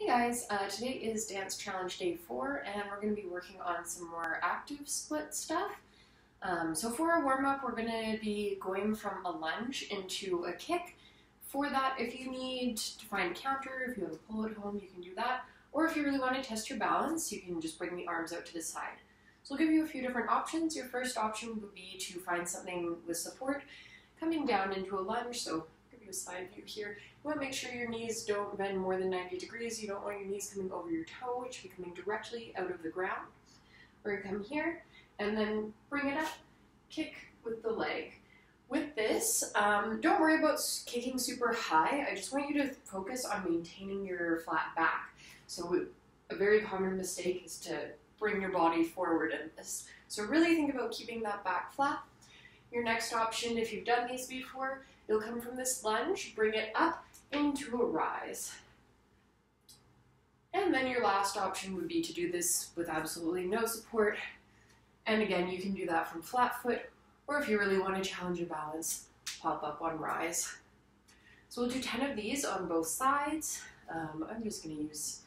Hey guys, today is dance challenge day 4 and we're going to be working on some more active split stuff. So for our warm-up we're going to be going from a lunge into a kick. For that, if you need to find a counter, if you have a pull at home, you can do that. Or if you really want to test your balance, you can just bring the arms out to the side. So I'll give you a few different options. Your first option would be to find something with support, coming down into a lunge. So I'll give you a side view here. You want to make sure your knees don't bend more than 90 degrees. You don't want your knees coming over your toe, which should be coming directly out of the ground. We're going to come here and then bring it up, kick with the leg. With this, don't worry about kicking super high. I just want you to focus on maintaining your flat back. So a very common mistake is to bring your body forward in this. So really think about keeping that back flat. Your next option, if you've done these before, you'll come from this lunge, bring it up into a rise. And then your last option would be to do this with absolutely no support. And again, you can do that from flat foot, or if you really want to challenge your balance, pop up on rise. So we'll do 10 of these on both sides. I'm just going to use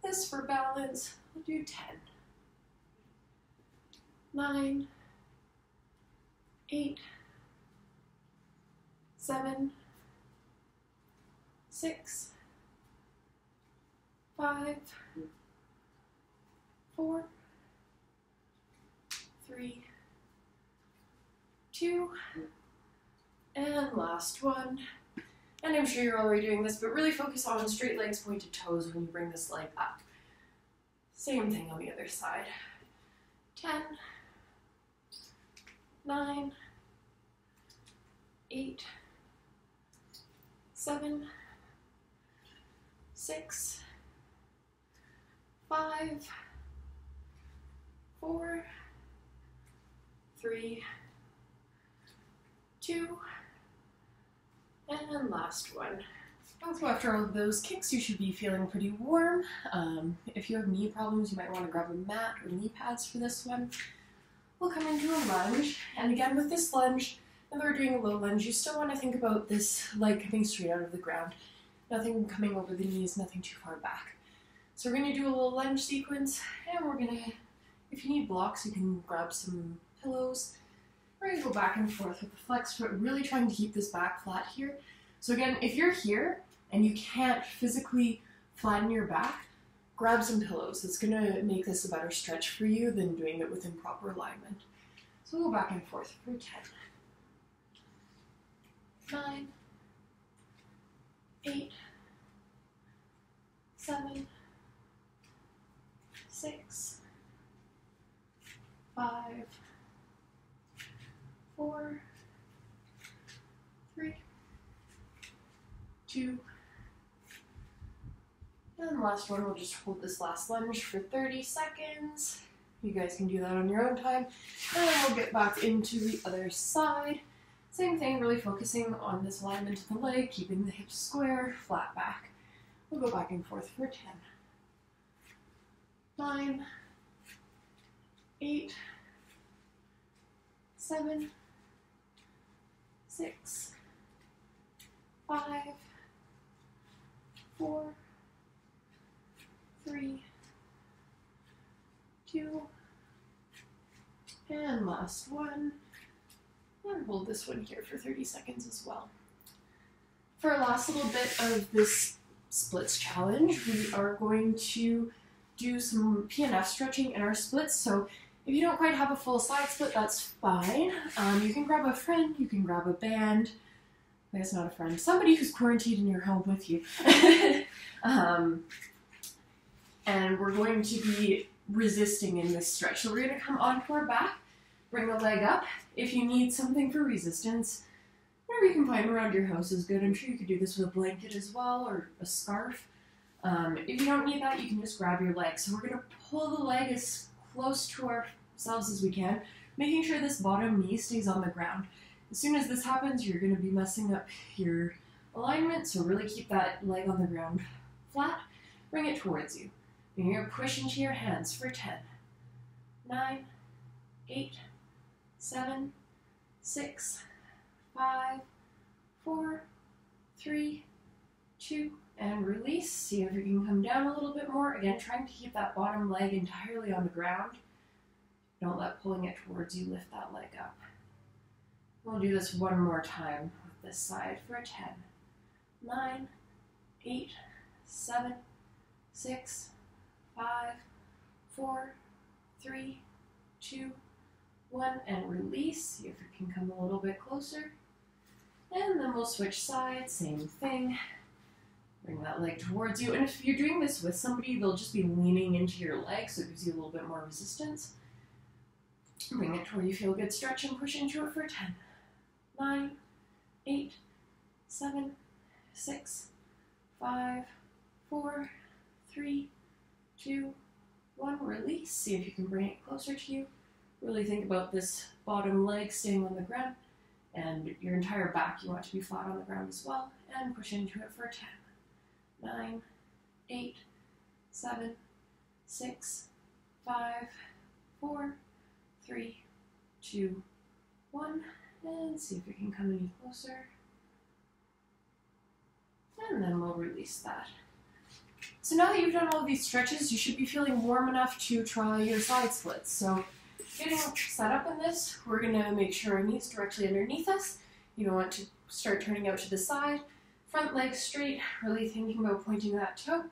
this for balance. We'll do 10. 9, 8, 7, 6, 5, 4, 3, 2, and last one. And I'm sure you're already doing this, but really focus on straight legs, pointed toes when you bring this leg up. Same thing on the other side. 10, 9, 8, 7, 6, 5, 4, 3, 2, and last one. So after all of those kicks, you should be feeling pretty warm. If you have knee problems, you might want to grab a mat or knee pads for this one. We'll come into a lunge, and again with this lunge, when we're doing a low lunge, you still want to think about this leg coming straight out of the ground. Nothing coming over the knees, nothing too far back. So we're going to do a little lunge sequence, and we're going to, if you need blocks, you can grab some pillows. We're going to go back and forth with the flex foot, really trying to keep this back flat here. So again, if you're here and you can't physically flatten your back, grab some pillows. It's going to make this a better stretch for you than doing it with improper alignment. So we'll go back and forth for 10, 9, 8, 7, 6, 5, 4, 3, 2, and the last one, we'll just hold this last lunge for 30 seconds. You guys can do that on your own time. And then we'll get back into the other side. Same thing, really focusing on this alignment of the leg, keeping the hips square, flat back. We'll go back and forth for 10, 9, 8, 7, 6, 5, 4, 3, 2, and last one. And hold this one here for 30 seconds as well. For our last little bit of this splits challenge, we are going to do some PNF stretching in our splits. So if you don't quite have a full side split, that's fine. You can grab a friend, you can grab a band. That's not a friend. Somebody who's quarantined in your home with you. And we're going to be resisting in this stretch. So we're going to come onto our back, bring the leg up. If you need something for resistance, whatever you can find around your house is good. I'm sure you could do this with a blanket as well, or a scarf. If you don't need that, you can just grab your leg. So we're going to pull the leg as close to ourselves as we can, making sure this bottom knee stays on the ground. As soon as this happens, you're going to be messing up your alignment, so really keep that leg on the ground flat. Bring it towards you. And you're going to push into your hands for 10, 9, 8, 7, 6, 5, 4, 3, 2, and release. See if you can come down a little bit more. Again, trying to keep that bottom leg entirely on the ground. Don't let pulling it towards you lift that leg up. We'll do this one more time with this side for a 10, 9, 8, 7, 6, 5, 4, 3, 2, 1, and release. See if you can come a little bit closer. And then we'll switch sides, same thing. Bring that leg towards you. And if you're doing this with somebody, they'll just be leaning into your leg, so it gives you a little bit more resistance. Bring it to where you feel a good stretch and push into it for 10, 9, 8, 7, 6, 5, 4, 3, 2, 1. Release. See if you can bring it closer to you. Really think about this bottom leg staying on the ground, and your entire back you want to be flat on the ground as well. And push into it for 10, 9, 8, 7, 6, 5, 4, 3, 2, 1, and see if you can come any closer. And then we'll release that. So now that you've done all of these stretches, you should be feeling warm enough to try your side splits. So getting set up in this, we're going to make sure our knees directly underneath us. You don't want to start turning out to the side. Front leg straight, really thinking about pointing that toe,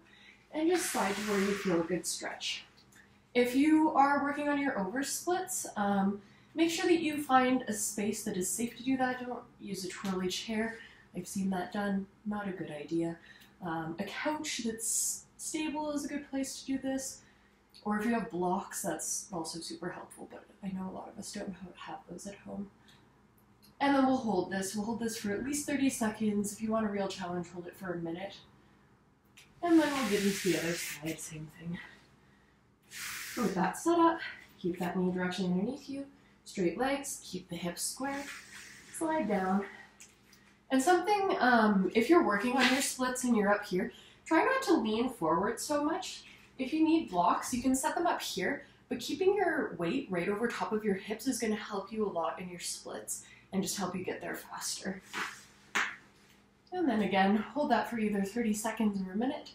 and just slide to where you feel a good stretch. If you are working on your over splits, make sure that you find a space that is safe to do that. Don't use a twirly chair. I've seen that done. Not a good idea. A couch that's stable is a good place to do this. Or if you have blocks, that's also super helpful, but I know a lot of us don't have those at home. And then we'll hold this. We'll hold this for at least 30 seconds. If you want a real challenge, hold it for a minute. And then we'll get into the other side, same thing. With that set up, keep that knee directly underneath you. Straight legs, keep the hips square. Slide down. And something, if you're working on your splits and you're up here, try not to lean forward so much. If you need blocks, you can set them up here, but keeping your weight right over top of your hips is going to help you a lot in your splits and just help you get there faster. And then again, hold that for either 30 seconds or a minute,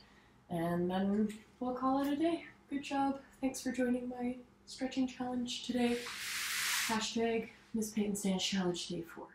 and then we'll call it a day. Good job. Thanks for joining my stretching challenge today. Hashtag Miss Payton Stance Challenge Day 4.